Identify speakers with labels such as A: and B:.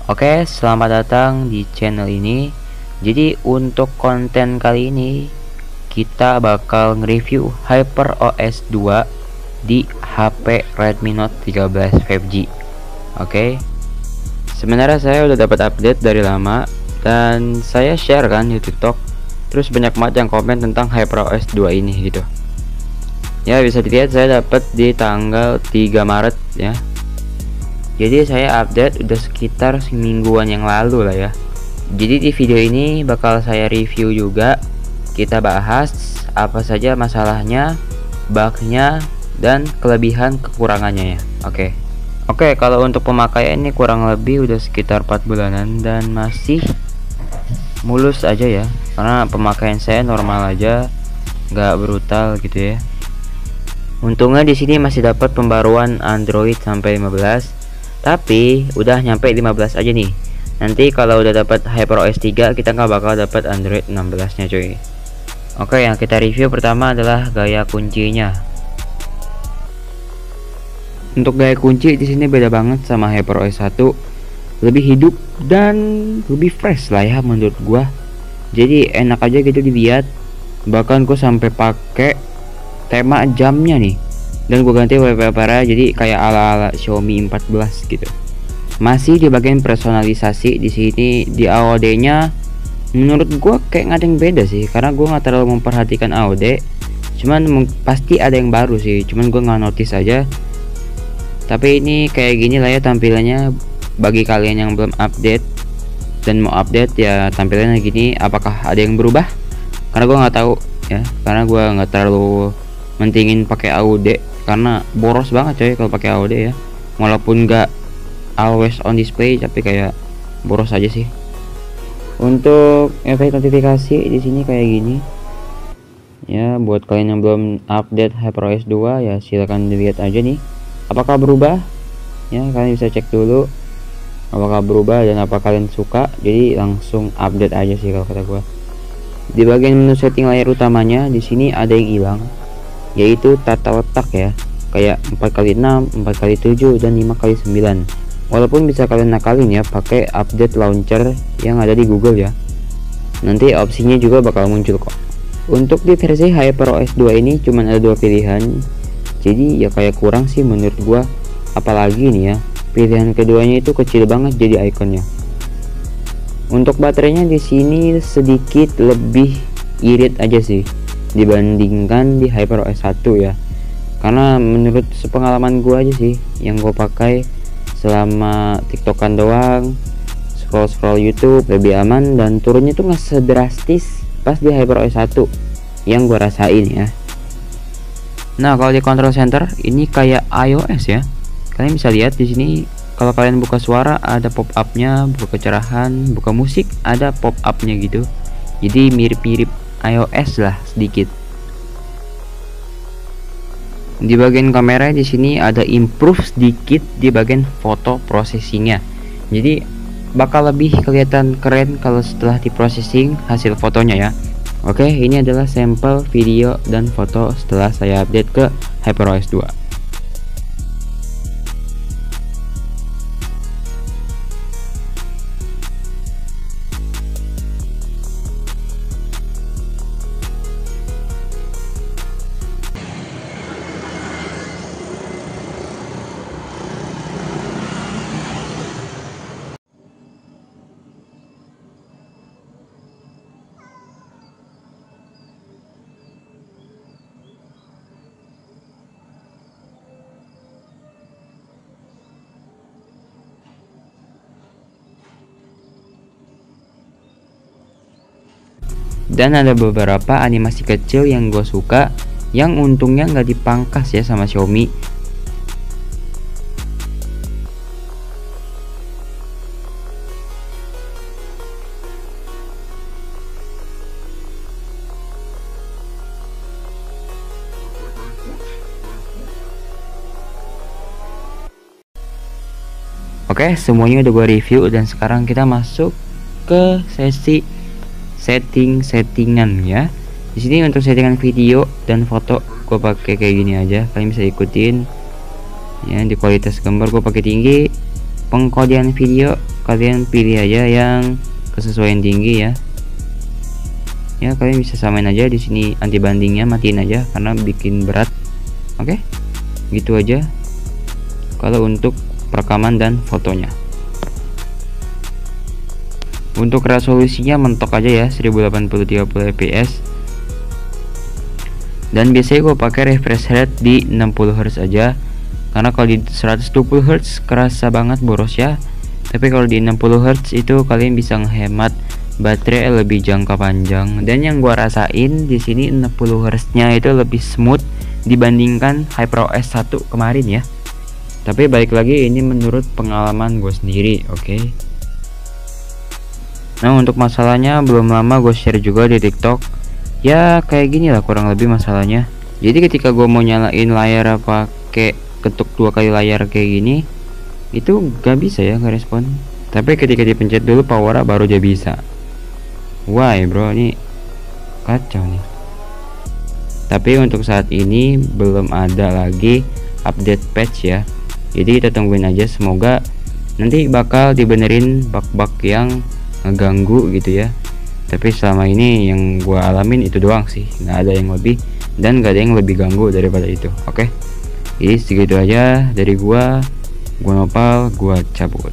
A: Oke, selamat datang di channel ini. Jadi untuk konten kali ini kita bakal nge-review HyperOS 2 di HP Redmi Note 13 5G. Oke. Sebenarnya saya udah dapat update dari lama dan saya share kan di TikTok. Terus banyak banget yang komen tentang HyperOS 2 ini gitu. Ya, bisa dilihat saya dapat di tanggal 3 Maret ya. Jadi saya update udah sekitar semingguan yang lalu lah ya. Jadi di video ini bakal saya review juga. Kita bahas apa saja masalahnya, bugnya, dan kelebihan kekurangannya ya. Oke, kalau untuk pemakaian ini kurang lebih udah sekitar 4 bulanan dan masih mulus aja ya. Karena pemakaian saya normal aja, nggak brutal gitu ya. Untungnya di sini masih dapat pembaruan Android sampai 15. Tapi udah nyampe 15 aja nih. Nanti kalau udah dapat HyperOS 3 kita nggak bakal dapat Android 16 nya cuy. Oke, yang kita review pertama adalah gaya kuncinya. Untuk gaya kunci di sini beda banget sama HyperOS 1. Lebih hidup dan lebih fresh lah ya menurut gua. Jadi enak aja gitu dilihat. Bahkan gua sampai pakai tema jamnya nih. Dan gue ganti wallpaper jadi kayak ala-ala Xiaomi 14 gitu. Masih di bagian personalisasi di sini di AOD-nya menurut gue kayak nggak ada yang beda sih, karena gue nggak terlalu memperhatikan AOD. Cuman pasti ada yang baru sih, cuman gue nggak notice aja. Tapi ini kayak gini lah ya tampilannya bagi kalian yang belum update dan mau update ya tampilannya gini. Apakah ada yang berubah? Karena gue nggak tahu ya, karena gue nggak terlalu mentingin pakai AOD karena boros banget coy kalau pakai AOD ya. Walaupun nggak always on display tapi kayak boros aja sih. Untuk efek notifikasi di sini kayak gini ya, buat kalian yang belum update HyperOS 2 ya silahkan dilihat aja nih apakah berubah ya. Kalian bisa cek dulu apakah berubah dan apa kalian suka, jadi langsung update aja sih kalau kata gua. Di bagian menu setting layar utamanya di sini ada yang hilang, yaitu tata letak ya, kayak 4x6, 4x7, dan 5x9. Walaupun bisa kalian nakalin ya pakai update launcher yang ada di Google ya. Nanti opsinya juga bakal muncul kok. Untuk di versi HyperOS 2 ini cuma ada 2 pilihan. Jadi ya kayak kurang sih menurut gua. Apalagi nih ya, pilihan keduanya itu kecil banget jadi ikonnya. Untuk baterainya di sini sedikit lebih irit aja sih dibandingkan di HyperOS 1 ya, karena menurut sepengalaman gua aja sih yang gue pakai selama tiktokan doang, scroll YouTube lebih aman dan turunnya tuh nggak sedrastis pas di HyperOS 1 yang gue rasain ya. Nah kalau di control center ini kayak iOS ya, kalian bisa lihat di sini kalau kalian buka suara ada pop upnya, buka kecerahan, buka musik ada pop upnya gitu, jadi mirip-mirip iOS lah sedikit. Di bagian kamera di sini ada improve sedikit di bagian foto processingnya, jadi bakal lebih kelihatan keren kalau setelah di processing hasil fotonya ya. Oke, ini adalah sampel video dan foto setelah saya update ke HyperOS 2. Dan ada beberapa animasi kecil yang gue suka, yang untungnya nggak dipangkas ya sama Xiaomi. Oke, semuanya udah gue review dan sekarang kita masuk ke sesi settingan ya. Di sini untuk settingan video dan foto gue pakai kayak gini aja, kalian bisa ikutin ya. Di kualitas gambar gue pakai tinggi, pengkodean video kalian pilih aja yang kesesuaian tinggi ya. Ya kalian bisa samain aja di sini, anti bandingnya matiin aja karena bikin berat. Oke, gitu aja kalau untuk perekaman dan fotonya. Untuk resolusinya mentok aja ya 1080 30 fps. Dan biasanya gue pakai refresh rate di 60 Hz aja, karena kalau di 120 Hz kerasa banget boros ya. Tapi kalau di 60 Hz itu kalian bisa menghemat baterai lebih jangka panjang. Dan yang gua rasain di sini 60 Hz nya itu lebih smooth dibandingkan HyperOS 1 kemarin ya. Tapi balik lagi ini menurut pengalaman gue sendiri, oke. Nah untuk masalahnya belum lama gue share juga di TikTok. Ya kayak gini lah kurang lebih masalahnya. Jadi ketika gue mau nyalain layar pakai ketuk 2 kali layar kayak gini, itu gak bisa ya ngerespon. Tapi ketika dipencet dulu power up baru dia bisa. Why bro, ini kacau nih. Tapi untuk saat ini belum ada lagi update patch ya. Jadi kita tungguin aja, semoga nanti bakal dibenerin bug-bug yang ngeganggu gitu ya. Tapi selama ini yang gua alamin itu doang sih, nggak ada yang lebih dan nggak ada yang lebih ganggu daripada itu. Oke, jadi segitu aja dari gua Nopal, gua cabut.